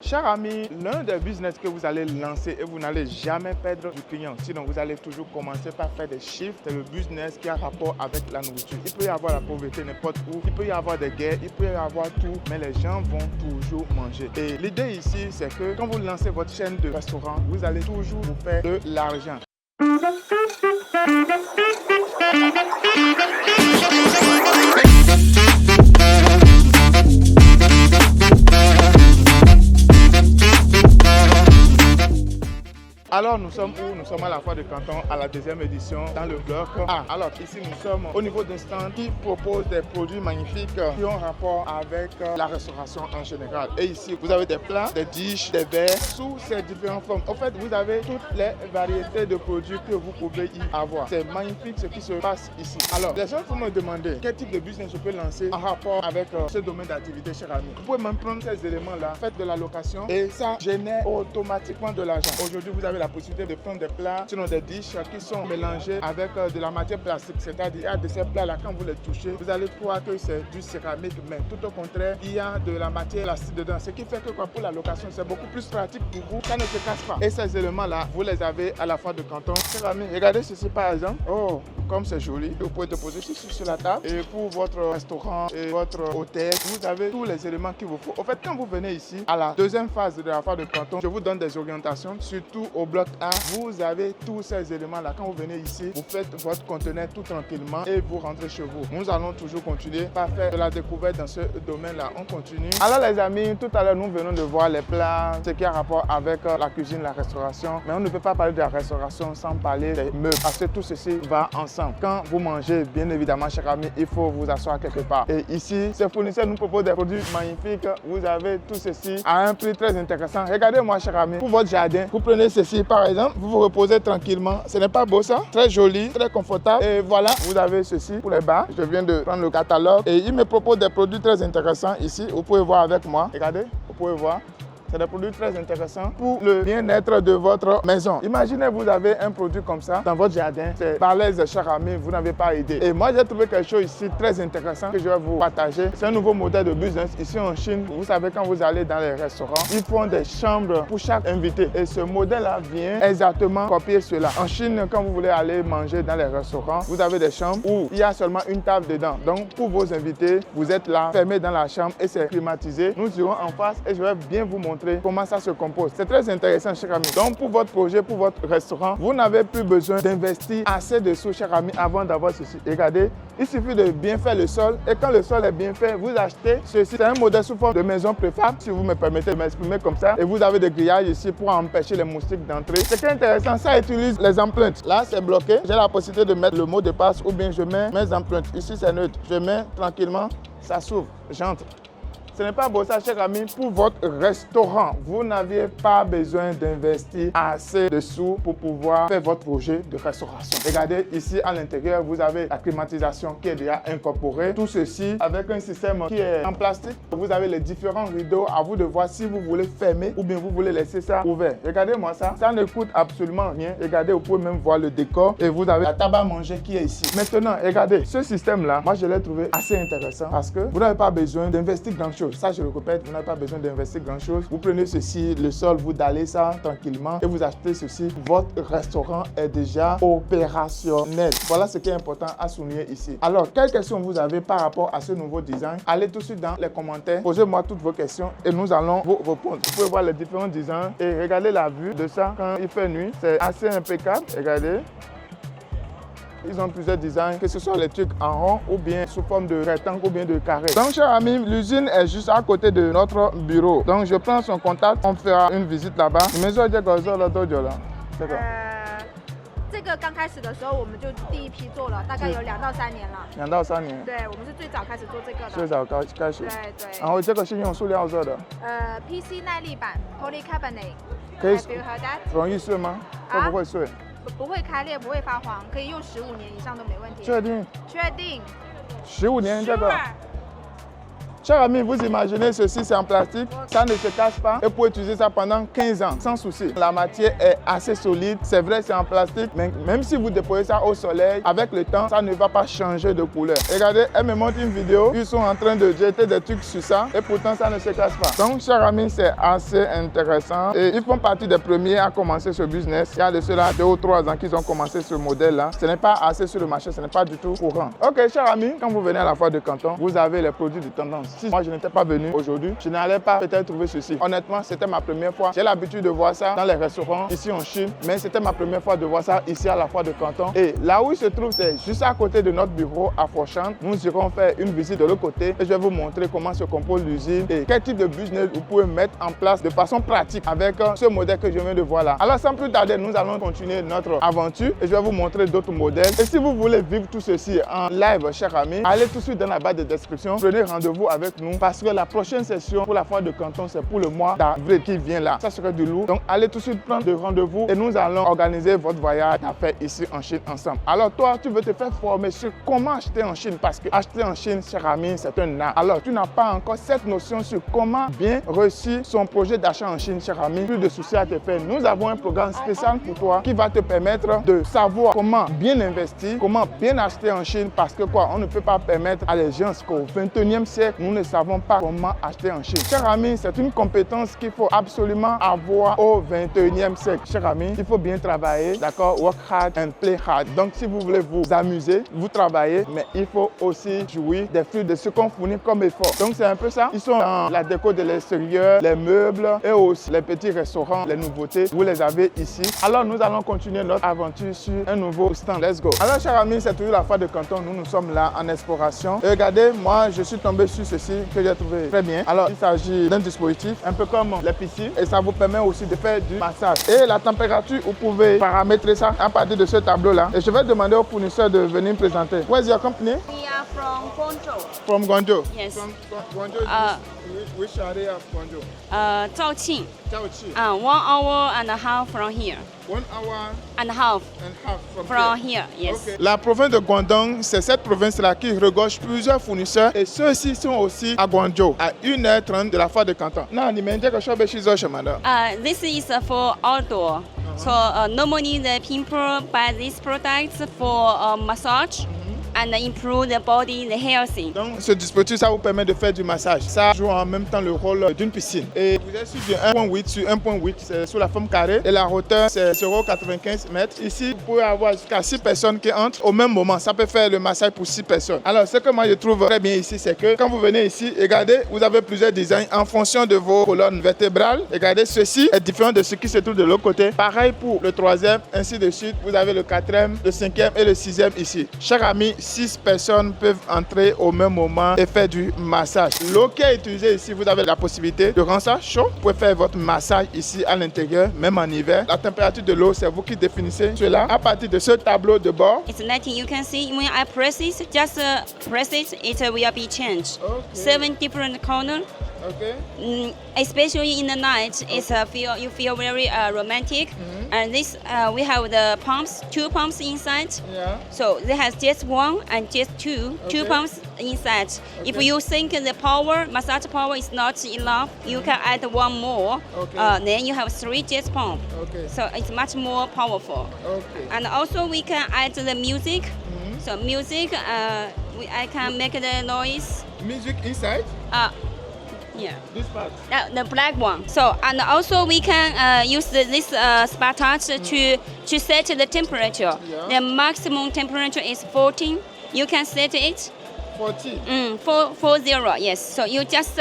Cher ami, l'un des business que vous allez lancer et vous n'allez jamais perdre du client, sinon vous allez toujours commencer par faire des chiffres, c'est le business qui a rapport avec la nourriture. Il peut y avoir la pauvreté n'importe où, il peut y avoir des guerres, il peut y avoir tout, mais les gens vont toujours manger. Et l'idée ici, c'est que quand vous lancez votre chaîne de restaurant, vous allez toujours vous faire de l'argent. Alors nous sommes où? Nous sommes à la Foire de Canton à la deuxième édition dans le bloc A. Alors ici nous sommes au niveau d'un stand qui propose des produits magnifiques qui ont rapport avec la restauration en général. Et ici vous avez des plats, des dishes, des verres sous ces différentes formes. En fait vous avez toutes les variétés de produits que vous pouvez y avoir. C'est magnifique ce qui se passe ici. Alors les gens vont me demander quel type de business je peux lancer en rapport avec ce domaine d'activité, cher ami. Vous pouvez même prendre ces éléments là, faites de la location et ça génère automatiquement de l'argent. Aujourd'hui vous avez la possibilité de prendre des plats, sinon des dishes qui sont mélangés avec de la matière plastique. C'est-à-dire de ces plats-là, quand vous les touchez, vous allez croire que c'est du céramique, mais tout au contraire, il y a de la matière plastique dedans. Ce qui fait que pour la location, c'est beaucoup plus pratique pour vous. Ça ne se casse pas. Et ces éléments-là, vous les avez à la Foire de Canton. Cher ami, regardez ceci par exemple. Oh, comme c'est joli. Vous pouvez déposer ceci sur la table. Et pour votre restaurant et votre hôtel, vous avez tous les éléments qu'il vous faut. En fait, quand vous venez ici, à la deuxième phase de la Foire de Canton, je vous donne des orientations, surtout au bloc A. Vous avez tous ces éléments-là. Quand vous venez ici, vous faites votre conteneur tout tranquillement et vous rentrez chez vous. Nous allons toujours continuer par faire de la découverte dans ce domaine-là. On continue. Alors les amis, tout à l'heure, nous venons de voir les plats, ce qui a rapport avec la cuisine, la restauration. Mais on ne peut pas parler de la restauration sans parler des meubles. Parce que tout ceci va ensemble. Quand vous mangez, bien évidemment, cher ami, il faut vous asseoir quelque part. Et ici, ces fournisseurs nous proposent des produits magnifiques. Vous avez tout ceci à un prix très intéressant. Regardez-moi, cher ami, pour votre jardin, vous prenez ceci par exemple. Vous vous reposez tranquillement. Ce n'est pas beau ça? Très joli, très confortable. Et voilà, vous avez ceci pour les bas. Je viens de prendre le catalogue et il me propose des produits très intéressants ici. Vous pouvez voir avec moi. Regardez, vous pouvez voir. C'est des produits très intéressants pour le bien-être de votre maison. Imaginez, vous avez un produit comme ça dans votre jardin. C'est balèze, cher ami, vous n'avez pas idée. Et moi, j'ai trouvé quelque chose ici très intéressant que je vais vous partager. C'est un nouveau modèle de business ici en Chine. Vous savez, quand vous allez dans les restaurants, ils font des chambres pour chaque invité. Et ce modèle-là vient exactement copier cela. En Chine, quand vous voulez aller manger dans les restaurants, vous avez des chambres où il y a seulement une table dedans. Donc, pour vos invités, vous êtes là, fermés dans la chambre et c'est climatisé. Nous irons en face et je vais bien vous montrer comment ça se compose. C'est très intéressant, cher ami. Donc, pour votre projet, pour votre restaurant, vous n'avez plus besoin d'investir assez de sous, cher ami, avant d'avoir ceci. Regardez, il suffit de bien faire le sol. Et quand le sol est bien fait, vous achetez ceci. C'est un modèle sous forme de maison préfab, si vous me permettez de m'exprimer comme ça. Et vous avez des grillages ici pour empêcher les moustiques d'entrer. Ce qui est intéressant, ça utilise les empreintes. Là, c'est bloqué. J'ai la possibilité de mettre le mot de passe ou bien je mets mes empreintes. Ici, c'est neutre. Je mets tranquillement, ça s'ouvre. J'entre. Ce n'est pas beau ça, cher ami, pour votre restaurant. Vous n'aviez pas besoin d'investir assez de sous pour pouvoir faire votre projet de restauration. Regardez, ici à l'intérieur, vous avez la climatisation qui est déjà incorporée. Tout ceci avec un système qui est en plastique. Vous avez les différents rideaux. À vous de voir si vous voulez fermer ou bien vous voulez laisser ça ouvert. Regardez-moi ça. Ça ne coûte absolument rien. Regardez, vous pouvez même voir le décor. Et vous avez la table à manger qui est ici. Maintenant, regardez, ce système-là, moi je l'ai trouvé assez intéressant parce que vous n'avez pas besoin d'investir grand-chose. Ça, je le répète, vous n'avez pas besoin d'investir grand-chose. Vous prenez ceci, le sol, vous dallez ça tranquillement et vous achetez ceci. Votre restaurant est déjà opérationnel. Voilà ce qui est important à souligner ici. Alors, quelles questions vous avez par rapport à ce nouveau design? Allez tout de suite dans les commentaires, posez-moi toutes vos questions et nous allons vous répondre. Vous pouvez voir les différents designs et regardez la vue de ça quand il fait nuit. C'est assez impeccable. Regardez. Ils ont plusieurs designs, que ce soit les trucs en rond ou bien sous forme de rectangle ou bien de carré. Donc, cher ami, l'usine est juste à côté de notre bureau. Donc, je prends son contact, on fera une visite là-bas. 你们做这个做了多久了？这个？这个刚开始的时候，我们就第一批做了，大概有2到3年了。2到3年。对，我们是最早开始做这个的。最早开始。对对。然后这个是用塑料做的。PC 耐力板 polycarbonate。可以。Have you heard that？ 容易碎吗？会不会碎？不会开裂，不会发黄，可以用15年以上都没问题。确定？确定。15年这个 Cher ami, vous imaginez ceci, c'est en plastique, ça ne se casse pas et vous pouvez utiliser ça pendant 15 ans sans souci. La matière est assez solide, c'est vrai c'est en plastique, mais même si vous déposez ça au soleil, avec le temps, ça ne va pas changer de couleur. Regardez, elle me montre une vidéo, ils sont en train de jeter des trucs sur ça et pourtant ça ne se casse pas. Donc cher ami, c'est assez intéressant et ils font partie des premiers à commencer ce business. Il y a de cela 2 ou 3 ans qu'ils ont commencé ce modèle-là. Ce n'est pas assez sur le marché, ce n'est pas du tout courant. Ok, cher ami, quand vous venez à la foire de Canton, vous avez les produits de tendance. Si moi je n'étais pas venu aujourd'hui, je n'allais pas peut-être trouver ceci. Honnêtement, c'était ma première fois. J'ai l'habitude de voir ça dans les restaurants ici en Chine, mais c'était ma première fois de voir ça ici à la foire de Canton. Et là où il se trouve, c'est juste à côté de notre bureau à Foshan. Nous irons faire une visite de l'autre côté et je vais vous montrer comment se compose l'usine et quel type de business vous pouvez mettre en place de façon pratique avec ce modèle que je viens de voir là. Alors sans plus tarder, nous allons continuer notre aventure et je vais vous montrer d'autres modèles. Et si vous voulez vivre tout ceci en live, chers amis, allez tout de suite dans la barre de description, prenez rendez-vous avec nous parce que la prochaine session pour la foire de Canton, c'est pour le mois d'avril qui vient là. Ça serait du lourd. Donc allez tout de suite prendre de rendez-vous et nous allons organiser votre voyage d'affaires ici en Chine ensemble. Alors toi, tu veux te faire former sur comment acheter en Chine parce que acheter en Chine, cher ami, c'est un art. Alors tu n'as pas encore cette notion sur comment bien réussir son projet d'achat en Chine, cher ami. Plus de soucis à te faire. Nous avons un programme spécial pour toi qui va te permettre de savoir comment bien investir, comment bien acheter en Chine parce que quoi, on ne peut pas permettre à les gens qu'au 21e siècle, nous ne savons pas comment acheter en Chine. Cher ami, c'est une compétence qu'il faut absolument avoir au 21e siècle. Cher ami, il faut bien travailler, d'accord? Work hard and play hard. Donc, si vous voulez vous amuser, vous travaillez, mais il faut aussi jouir des fruits de ce qu'on fournit comme effort. Donc, c'est un peu ça. Ils sont dans la déco de l'extérieur, les meubles et aussi les petits restaurants, les nouveautés. Vous les avez ici. Alors, nous allons continuer notre aventure sur un nouveau stand. Let's go. Alors, chers amis, c'est toujours la foire de Canton. Nous sommes là en exploration. Et regardez, moi, je suis tombé sur ceci que j'ai trouvé très bien. Alors, il s'agit d'un dispositif un peu comme les piscines et ça vous permet aussi de faire du massage. Et la température, vous pouvez paramétrer ça à partir de ce tableau-là. Et je vais demander au fournisseur de venir me présenter. Where's your company? We are from Guangzhou. From Guangzhou. Yes. From Guangzhou. Which area of Guangzhou? Zhaoqing. Zhaoqing. 1 hour and a half from here. 1 hour And a half and half from here. Yes. Okay. La province de Guangdong, c'est cette province-là qui regorge plusieurs fournisseurs et ceux-ci sont aussi à Guangzhou, à 1h30 de la foire de Canton. Non, ni mende que shobe shizo shemada. This is for outdoor. So normally the people buy these products for massage and improve the body, the healthy. Donc, ce dispositif, ça vous permet de faire du massage. Ça joue en même temps le rôle d'une piscine. Et vous êtes sur du 1.8 sur 1.8, c'est sous la forme carrée. Et la hauteur, c'est 0,95 mètres. Ici, vous pouvez avoir jusqu'à 6 personnes qui entrent au même moment. Ça peut faire le massage pour 6 personnes. Alors, ce que moi je trouve très bien ici, c'est que quand vous venez ici, regardez, vous avez plusieurs designs en fonction de vos colonnes vertébrales. Regardez, ceci est différent de ce qui se trouve de l'autre côté. Pareil pour le 3e, ainsi de suite. Vous avez le 4e, le 5e et le 6e ici. Chaque ami, 6 personnes peuvent entrer au même moment et faire du massage. L'eau qui est utilisée ici, vous avez la possibilité de rendre ça chaud. Vous pouvez faire votre massage ici à l'intérieur, même en hiver. La température de l'eau, c'est vous qui définissez cela à partir de ce tableau de bord. It's nothing you can see. When I press it, just press it, it will be changed. Okay. 7 different corners. Okay. Especially in the night, you feel very romantic. And this we have the pumps, 2 pumps inside. Yeah. So they have just 1 and just 2 Okay. pumps inside. If Okay. you think the massage power is not enough, you can add 1 more. Okay. Then you have 3 jet pumps. Okay. So it's much more powerful. Okay. And also we can add the music. So music, I can make the noise. Music inside Yeah. this part. The black one. So and also we can use this spa touch to set the temperature. Yeah. The maximum temperature is 14. You can set it 40. 40. Yes. So you just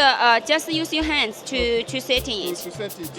use your hands to setting it. To set it.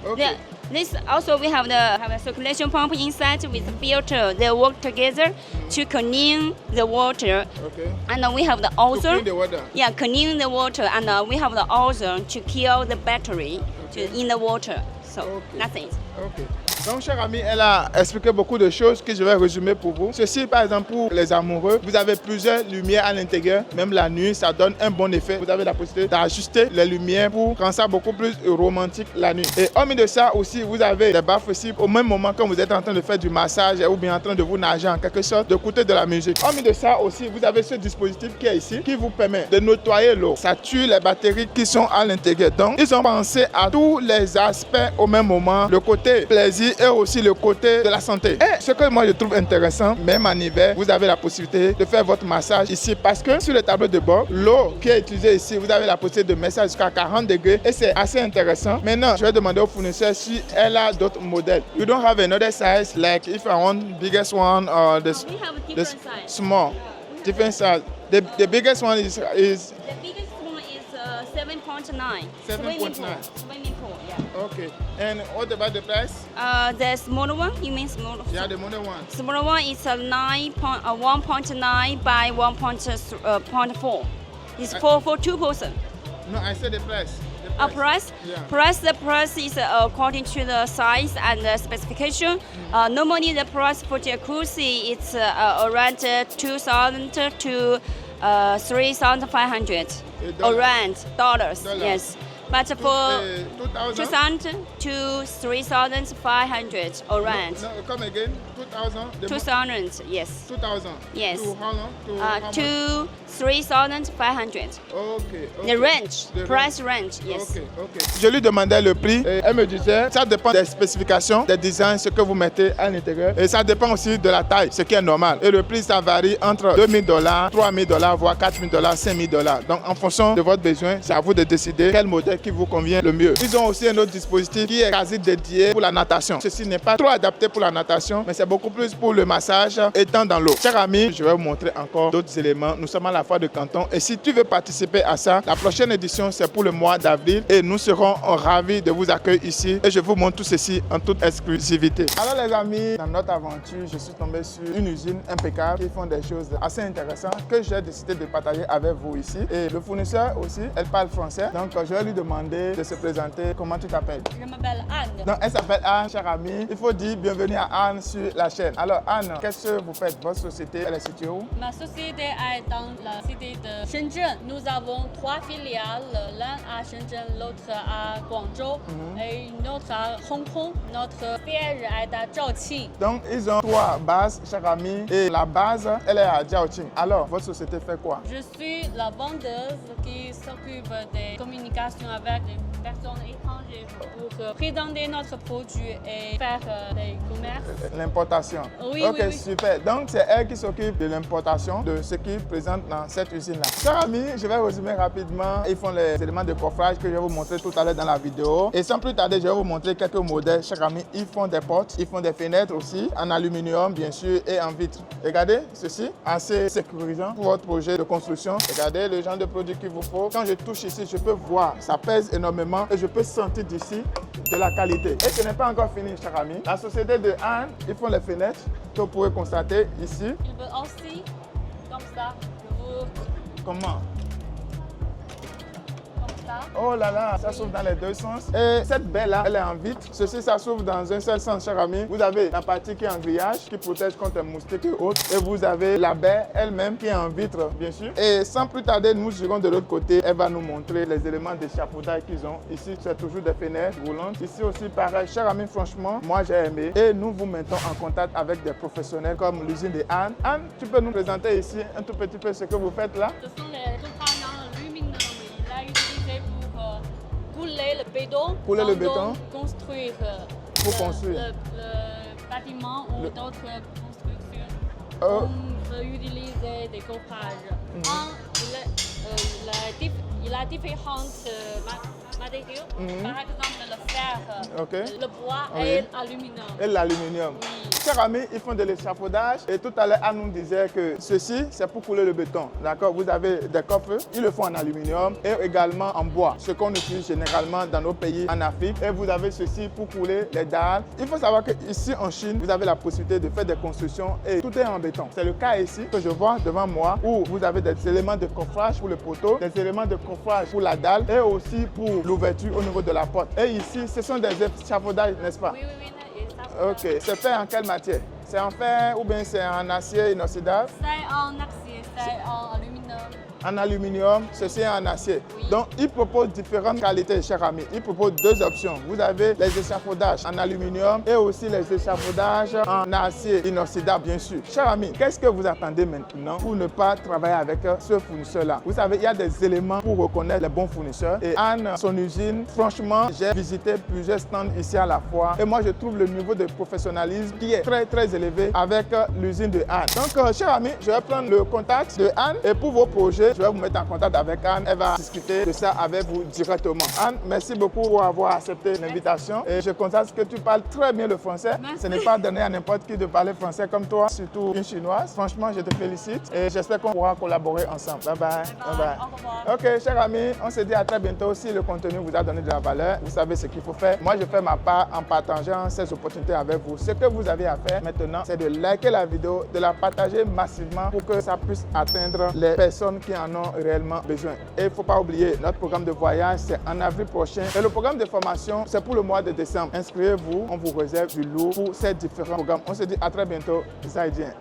Okay. This also we have a circulation pump inside with a filter. They work together to clean the water. Okay. And we have the To ozone. clean the water. Yeah, cleaning the water, and we have the ozone to kill the battery. in the water. So nothing. Ok. Donc, chère amie, elle a expliqué beaucoup de choses que je vais résumer pour vous. Ceci, par exemple, pour les amoureux, vous avez plusieurs lumières à l'intérieur. Même la nuit, ça donne un bon effet. Vous avez la possibilité d'ajuster les lumières pour rendre ça beaucoup plus romantique la nuit. Et hormis de ça aussi, vous avez des baffes aussi. Au même moment, quand vous êtes en train de faire du massage ou bien en train de vous nager en quelque sorte, d'écouter de la musique. Hormis de ça aussi, vous avez ce dispositif qui est ici, qui vous permet de nettoyer l'eau. Ça tue les bactéries qui sont à l'intérieur. Donc, ils ont pensé à tous les aspects au même moment. Le côté plaisir et aussi le côté de la santé. Et ce que moi je trouve intéressant, même en hiver, vous avez la possibilité de faire votre massage ici parce que sur le tableau de bord, l'eau qui est utilisée ici, vous avez la possibilité de mettre ça jusqu'à 40 degrés et c'est assez intéressant. Maintenant, je vais demander au fournisseur si elle a d'autres modèles. You don't have another size like if I want biggest one or the We have a the different size. small, different size. The biggest one is The biggest one is 7.9. 7.9. Swimming pool, yeah. okay. And what about the price? The smaller one, you mean smaller? Yeah, the model one. Smaller one is a 1.9 by 1.4. It's for two person. No, I said the price. A price? Yeah. The price is according to the size and the specification. Normally the price for jacuzzi it's around 2,000 to 3,500 around dollars. Yes. But for 2,000 to 3,500 around. No, come again. 2,000. 2,000, yes. 2,000. Yes. To how long? To how much? To 3,500. Okay. The range, price range, yes. Okay, okay. Je lui demandais le prix et elle me disait ça dépend des spécifications, des designs, ce que vous mettez à l'intérieur et ça dépend aussi de la taille, ce qui est normal. Et le prix ça varie entre $2,000, $3,000, voire $4,000, $5,000. Donc en fonction de votre besoin, c'est à vous de décider quel modèle qui vous convient le mieux. Ils ont aussi un autre dispositif qui est quasi dédié pour la natation. Ceci n'est pas trop adapté pour la natation, mais c'est beaucoup plus pour le massage étant dans l'eau. Chers amis, je vais vous montrer encore d'autres éléments. Nous sommes à la foire de Canton et si tu veux participer à ça, la prochaine édition c'est pour le mois d'avril et nous serons ravis de vous accueillir ici et je vous montre tout ceci en toute exclusivité. Alors les amis, dans notre aventure, je suis tombé sur une usine impeccable qui font des choses assez intéressantes que j'ai décidé de partager avec vous ici. Et le fournisseur aussi, elle parle français, donc je vais lui demander de se présenter. Comment tu t'appelles? Je m'appelle Anne. Donc elle s'appelle Anne, chère amie. Il faut dire bienvenue à Anne sur la chaîne. Alors Anne, qu'est-ce que vous faites? Votre société, elle est située où? Ma société est dans la cité de Shenzhen. Nous avons 3 filiales, l'un à Shenzhen, l'autre à Guangzhou et une autre à Hong Kong. Notre siège est à Zhaoqing. Donc ils ont 3 bases, chère amie, et la base, elle est à Zhaoqing. Alors, votre société fait quoi? Je suis la vendeuse qui s'occupe des communications avec les personnes étrangères pour présenter notre produit et faire des commerces. L'importation. Oui, ok, oui. super. Donc c'est elle qui s'occupe de l'importation de ce qu'ils présentent dans cette usine-là. Chers amis, je vais résumer rapidement. Ils font les éléments de coffrage que je vais vous montrer tout à l'heure dans la vidéo. Et sans plus tarder, je vais vous montrer quelques modèles. Chers amis, ils font des portes, ils font des fenêtres aussi, en aluminium bien sûr et en vitre. Regardez ceci, assez sécurisant pour votre projet de construction. Regardez le genre de produit qu'il vous faut. Quand je touche ici, je peux voir, ça pèse énormément et je peux sentir d'ici de la qualité. Et ce n'est pas encore fini, chers amis. La société de Anne, ils font les fenêtres que vous pouvez constater ici. Il veut aussi, comme ça, Comment? comme ça. Oh là là, ça s'ouvre dans les deux sens. Et cette baie-là, elle est en vitre. Ceci, ça s'ouvre dans un seul sens, chers amis. Vous avez la partie qui est en grillage, qui protège contre les moustiques et autres. Et vous avez la baie elle-même qui est en vitre, bien sûr. Et sans plus tarder, nous irons de l'autre côté. Elle va nous montrer les éléments d'échafaudage qu'ils ont. Ici, c'est toujours des fenêtres roulantes. Ici aussi, pareil. Chers amis, franchement, moi, j'ai aimé. Et nous vous mettons en contact avec des professionnels comme l'usine de Anne. Anne, tu peux nous présenter ici un tout petit peu ce que vous faites là? Ce sont les composants lumineux. Il a utilisé pour couler le béton. Couler le béton. Construire. Pour construire. Le bâtiment ou d'autres constructions. Oh. On peut utiliser des coffrages. Il a différents matériaux. Par exemple, le fer, Ok. le bois Oui. et l'aluminium. Et l'aluminium. Oui. chers amis, ils font de l'échafaudage et tout à l'heure, Anne nous disait que ceci, c'est pour couler le béton. D'accord? Vous avez des coffres, ils le font en aluminium et également en bois, ce qu'on utilise généralement dans nos pays en Afrique. Et vous avez ceci pour couler les dalles. Il faut savoir qu'ici en Chine, vous avez la possibilité de faire des constructions et tout est en béton. C'est le cas ici que je vois devant moi où vous avez des éléments de coffrage pour le poteau, des éléments de coffrage pour la dalle et aussi pour l'ouverture au niveau de la porte. Et ici, ce sont des échafaudages, n'est-ce pas? Oui, oui, oui. Ok. C'est fait en quelle matière? C'est en fer ou bien c'est en acier inoxydable? C'est en acier, c'est en aluminium. En aluminium, ceci est en acier. Oui. Donc, il propose différentes qualités, chers amis. Il propose deux options. Vous avez les échafaudages en aluminium et aussi les échafaudages en acier inoxydable, bien sûr. Chers amis, qu'est-ce que vous attendez maintenant pour ne pas travailler avec ce fournisseur-là? Vous savez, il y a des éléments pour reconnaître les bons fournisseurs. Et Anne, son usine, franchement, j'ai visité plusieurs stands ici à la fois. Et moi, je trouve le niveau de professionnalisme qui est très, très élevé avec l'usine de Anne. Donc, chers amis, je vais prendre le contact de Anne et pour vos projets, je vais vous mettre en contact avec Anne. Elle va discuter de ça avec vous directement. Anne, merci beaucoup pour avoir accepté l'invitation. Et je constate que tu parles très bien le français. Merci. Ce n'est pas donné à n'importe qui de parler français comme toi, surtout une chinoise. Franchement, je te félicite et j'espère qu'on pourra collaborer ensemble. Bye bye. Bye bye. Au revoir. Ok, chers amis, on se dit à très bientôt. Si le contenu vous a donné de la valeur, vous savez ce qu'il faut faire. Moi, je fais ma part en partageant ces opportunités avec vous. Ce que vous avez à faire maintenant, c'est de liker la vidéo, de la partager massivement pour que ça puisse atteindre les personnes qui en ont réellement besoin. Et il ne faut pas oublier, notre programme de voyage, c'est en avril prochain. Et le programme de formation, c'est pour le mois de décembre. Inscrivez-vous, on vous réserve du lourd pour ces différents programmes. On se dit à très bientôt. Zaidien.